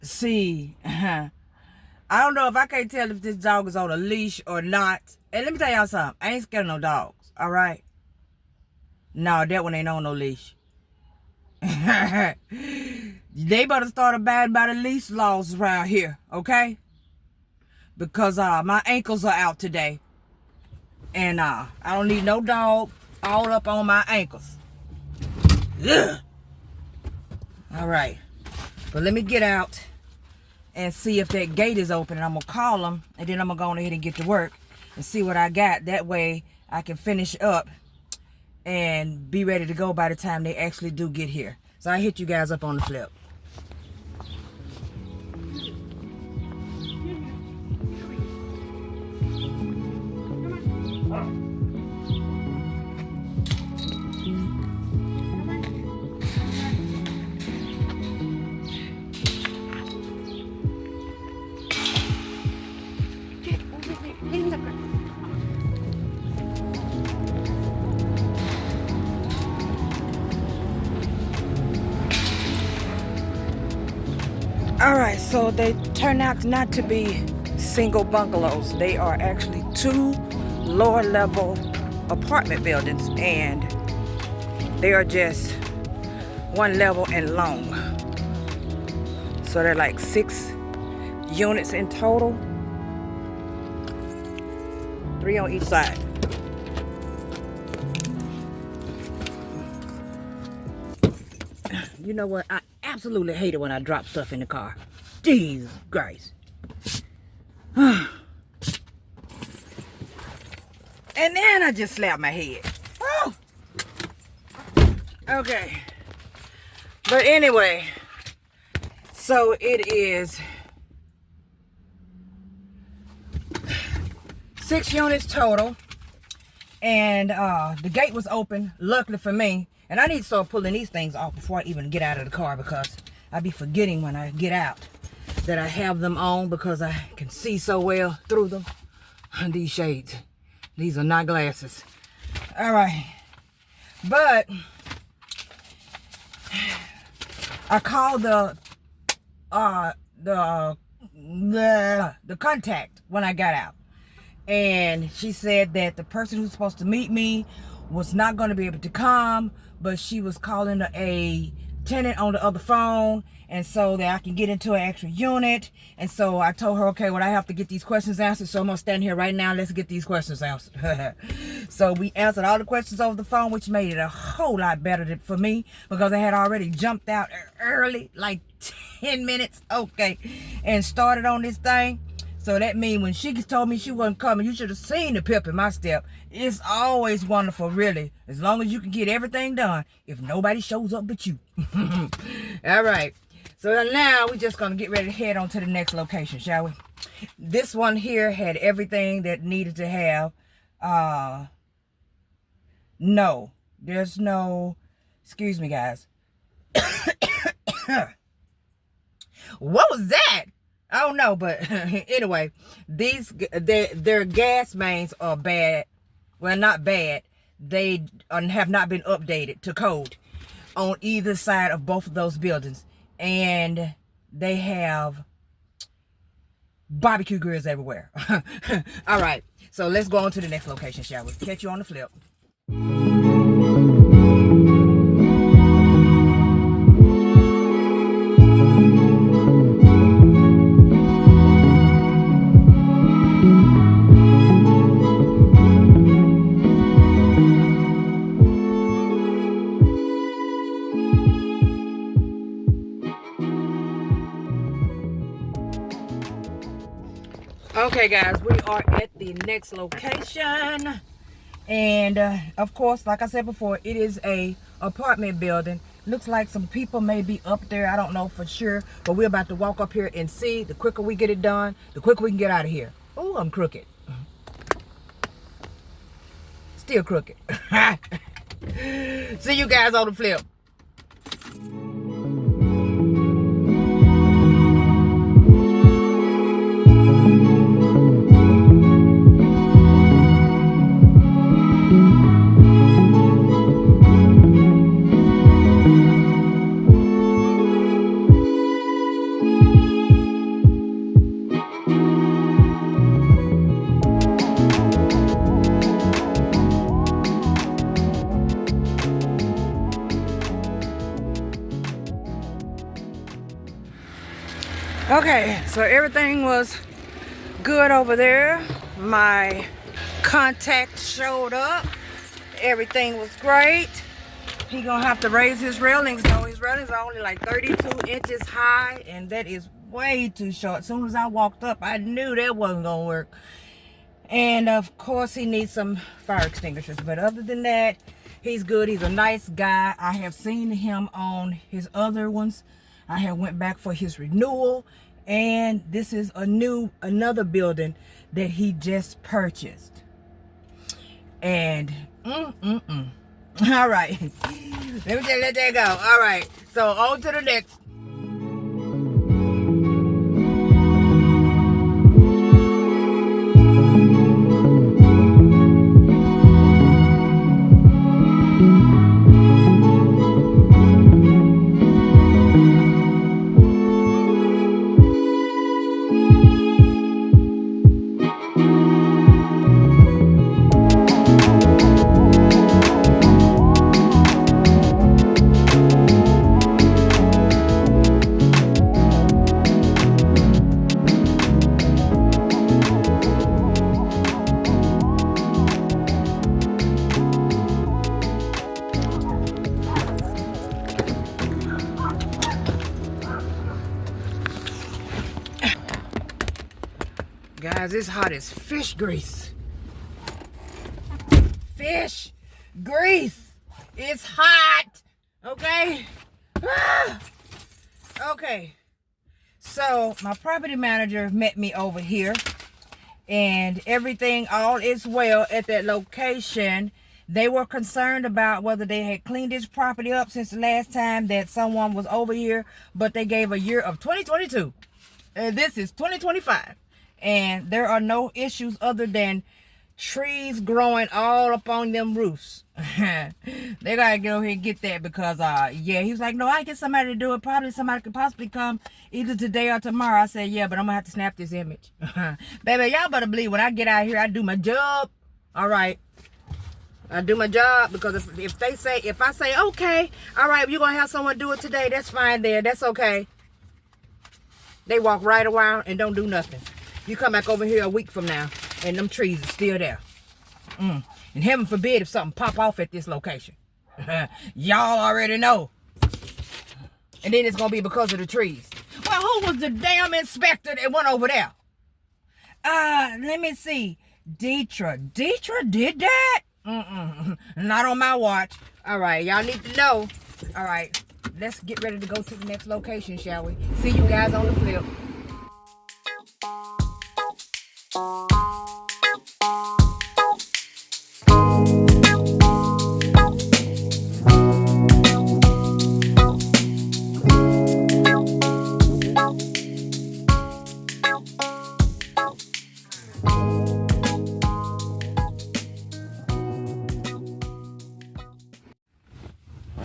See, I don't know if I can't tell if this dog is on a leash or not. And let me tell y'all something. I ain't scared of no dogs, all right? No, that one ain't on no leash. They better start abiding by the leash laws around here, okay? Because my ankles are out today. And I don't need no dog all up on my ankles. Ugh. All right. But let me get out and see if that gate is open. And I'm going to call them. And then I'm going to go ahead and get to work and see what I got. That way I can finish up and be ready to go by the time they actually do get here. So I hit you guys up on the flip. All right, so they turn out not to be single bungalows. They are actually 2 lower level apartment buildings, and they are just 1 level and long. So they're like 6 units in total, 3 on each side. You know what? I absolutely hate it when I drop stuff in the car. Jesus Christ. And then I just slapped my head. Oh. Okay. But anyway, so it is 6 units total. And the gate was open, luckily for me. And I need to start pulling these things off before I even get out of the car, because I be forgetting when I get out that I have them on, because I can see so well through them. These shades. These are not glasses. All right. But I called the contact when I got out. And she said that the person who's supposed to meet me was not going to be able to come, but she was calling a tenant on the other phone, and so that I can get into an extra unit. And so I told her, okay, well, I have to get these questions answered, so I'm going to stand here right now. Let's get these questions answered. So we answered all the questions over the phone, which made it a whole lot better for me, because I had already jumped out early, like 10 minutes, okay, and started on this thing. So that means when she told me she wasn't coming, you should have seen the pep in my step. It's always wonderful, really, as long as you can get everything done, if nobody shows up but you. All right. So now we're just going to get ready to head on to the next location, shall we? This one here had everything that needed to have. No, there's no, excuse me, guys. What was that? I don't know, but anyway, their gas mains are bad. Well, not bad. They have not been updated to code on either side of both of those buildings. And they have barbecue grills everywhere. All right, so let's go on to the next location, shall we? Catch you on the flip. Okay, guys, we are at the next location, and of course, like I said before, it is a apartment building. Looks like some people may be up there. I don't know for sure, but we're about to walk up here and see. The quicker we get it done, the quicker we can get out of here. Oh, I'm crooked. Still crooked. See you guys on the flip. Okay, so everything was good over there. My contact showed up. Everything was great. He gonna have to raise his railings though. His railings are only like 32 inches high, and that is way too short. As soon as I walked up, I knew that wasn't gonna work. And of course, he needs some fire extinguishers. But other than that, he's good. He's a nice guy. I have seen him on his other ones. I have went back for his renewal, and this is another building that he just purchased. And all right, let me just let that go. All right, so on to the next. Guys, it's hot as fish grease. Fish grease. It's hot. Okay? Okay. So, my property manager met me over here. And everything, all is well at that location. They were concerned about whether they had cleaned this property up since the last time that someone was over here. But they gave a year of 2022. And this is 2025. And there are no issues other than trees growing all up on them roofs. They gotta go here and get that because yeah, he was like, no, I get somebody to do it. Probably somebody could possibly come either today or tomorrow. I said, yeah, but I'm gonna have to snap this image. Baby, y'all better believe when I get out here, I do my job. All right, I do my job, because if I say okay, all right, you're gonna have someone do it today, that's fine there, that's okay. They walk right around and don't do nothing. You come back over here a week from now, and them trees are still there. And heaven forbid if something pop off at this location. Y'all already know. And then it's going to be because of the trees. Well, who was the damn inspector that went over there? Let me see. Deetra. Deetra did that? Not on my watch. All right, y'all need to know. All right, let's get ready to go to the next location, shall we? See you guys on the flip.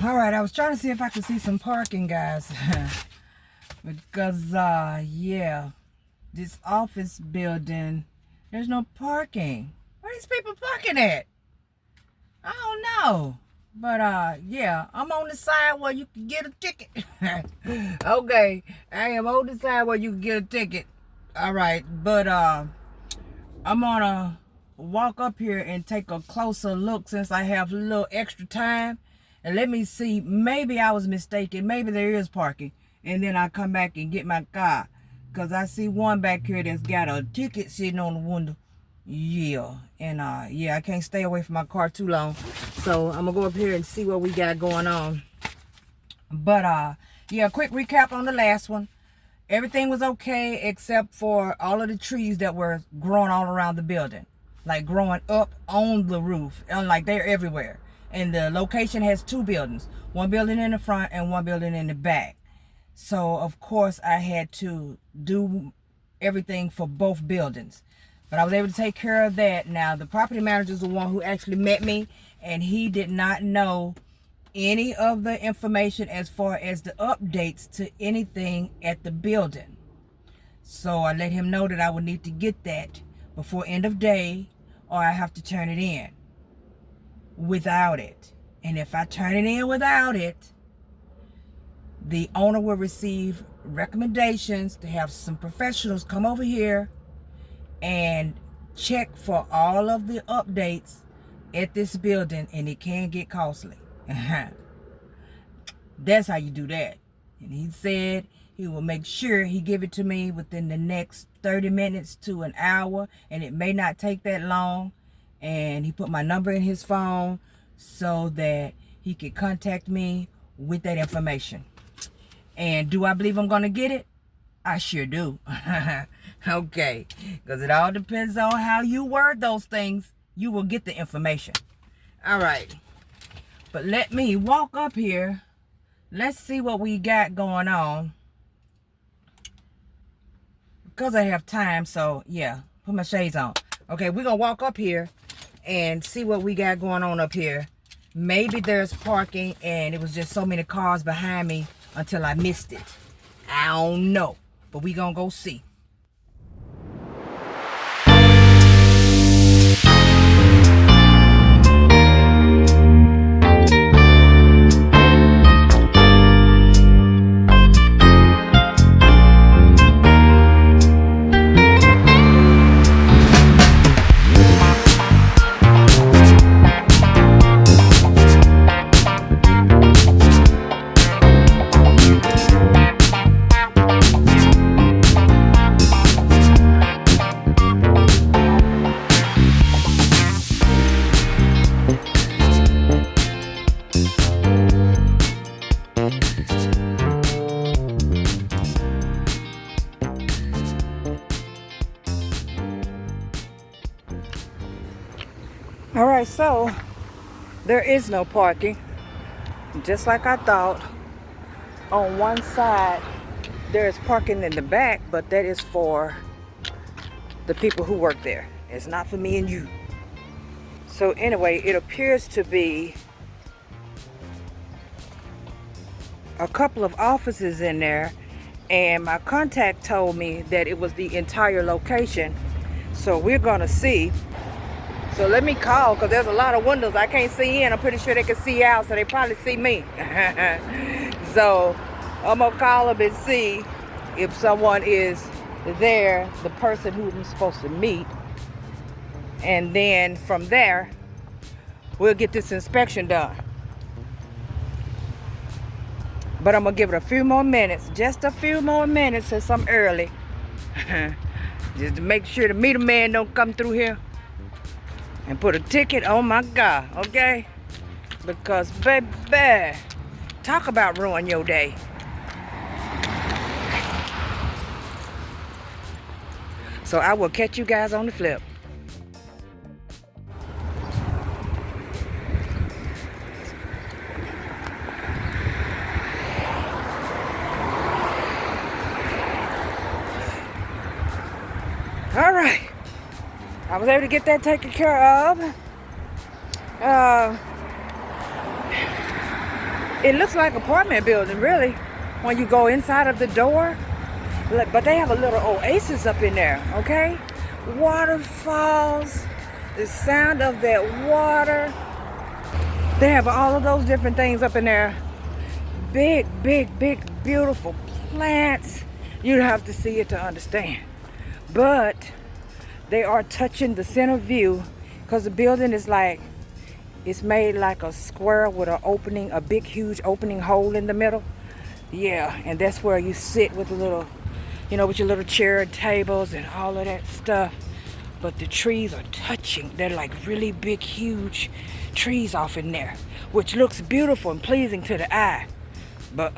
All right, I was trying to see if I could see some parking, guys. Because, yeah, this office building, there's no parking. Where are these people parking at? I don't know. But, yeah, I'm on the side where you can get a ticket. Okay, I am on the side where you can get a ticket. All right, but, I'm gonna walk up here and take a closer look since I have a little extra time. And let me see, maybe I was mistaken. Maybe there is parking. And then I come back and get my car. Because I see one back here that's got a ticket sitting on the window. Yeah. And yeah, I can't stay away from my car too long. So I'm going to go up here and see what we got going on. But yeah, quick recap on the last one. Everything was okay except for all of the trees that were growing all around the building. Like growing up on the roof. And like they're everywhere. And the location has two buildings. One building in the front and one building in the back. So, of course, I had to do everything for both buildings. But I was able to take care of that. Now, the property manager is the one who actually met me. And he did not know any of the information as far as the updates to anything at the building. So, I let him know that I would need to get that before end of day, or I have to turn it in without it. And if I turn it in without it, the owner will receive recommendations to have some professionals come over here and check for all of the updates at this building, and it can get costly. That's how you do that. And he said he will make sure he give it to me within the next 30 minutes to an hour, and it may not take that long. And he put my number in his phone so that he could contact me with that information. And do I believe I'm gonna get it? I sure do. Okay, because it all depends on how you word those things. You will get the information. All right, but let me walk up here. Let's see what we got going on, because I have time. So yeah, put my shades on. Okay, we're gonna walk up here and see what we got going on up here. Maybe there's parking and it was just so many cars behind me until I missed it. I don't know, but we gonna go see. All right, so there is no parking, just like I thought. On one side, there is parking in the back, but that is for the people who work there. It's not for me and you. So anyway, it appears to be a couple of offices in there, and my contact told me that it was the entire location. So we're gonna see. So let me call, because there's a lot of windows I can't see in. I'm pretty sure they can see out, so they probably see me. So I'm gonna call them and see if someone is there, the person who I'm supposed to meet. And then from there, we'll get this inspection done. But I'm gonna give it a few more minutes, just a few more minutes, since I'm early. Just to make sure the meter man don't come through here and put a ticket on my car, okay? Because baby, talk about ruin your day. So I will catch you guys on the flip. All right, I was able to get that taken care of. It looks like an apartment building, really, when you go inside of the door. But they have a little oasis up in there, okay? Waterfalls, the sound of that water. They have all of those different things up in there. Big, big, big, beautiful plants. You'd have to see it to understand. But they are touching the center view, because the building is like, it's made like a square with an opening, a big huge opening hole in the middle. Yeah, and that's where you sit with a little, you know, with your little chair and tables and all of that stuff. But the trees are touching. They're like really big, huge trees off in there, which looks beautiful and pleasing to the eye. But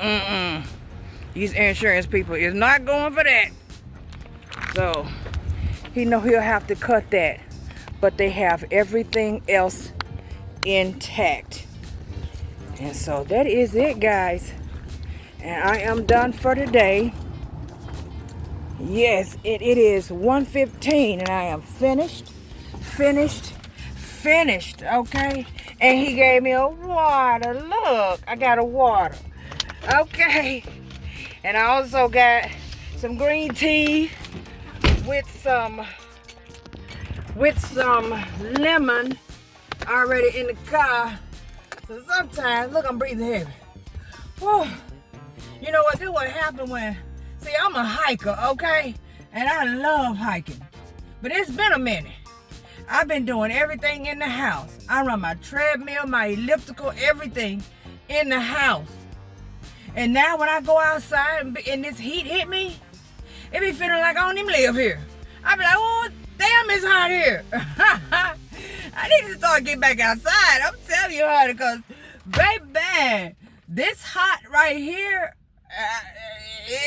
these insurance people is not going for that. So he know he'll have to cut that. But they have everything else intact. And so that is it, guys. And I am done for today. Yes, it is 1:15 and I am finished, okay? And he gave me a water. Look, I got a water. Okay. And I also got some green tea with some lemon already in the car. So sometimes, look, I'm breathing heavy. Whew. You know what? This is what happened when See, I'm a hiker, okay? And I love hiking. But it's been a minute. I've been doing everything in the house. I run my treadmill, my elliptical, everything in the house. And now when I go outside and this heat hit me, it be feeling like I don't even live here. I be like, oh, damn, it's hot here. I need to start getting back outside. I'm telling you, honey, because, baby, this hot right here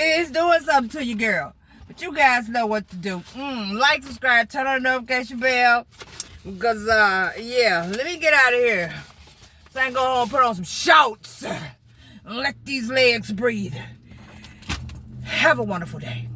is doing something to you, girl. But you guys know what to do. Like, subscribe, turn on the notification bell. Because, yeah, let me get out of here. So I can go home and put on some shorts. Let these legs breathe. Have a wonderful day.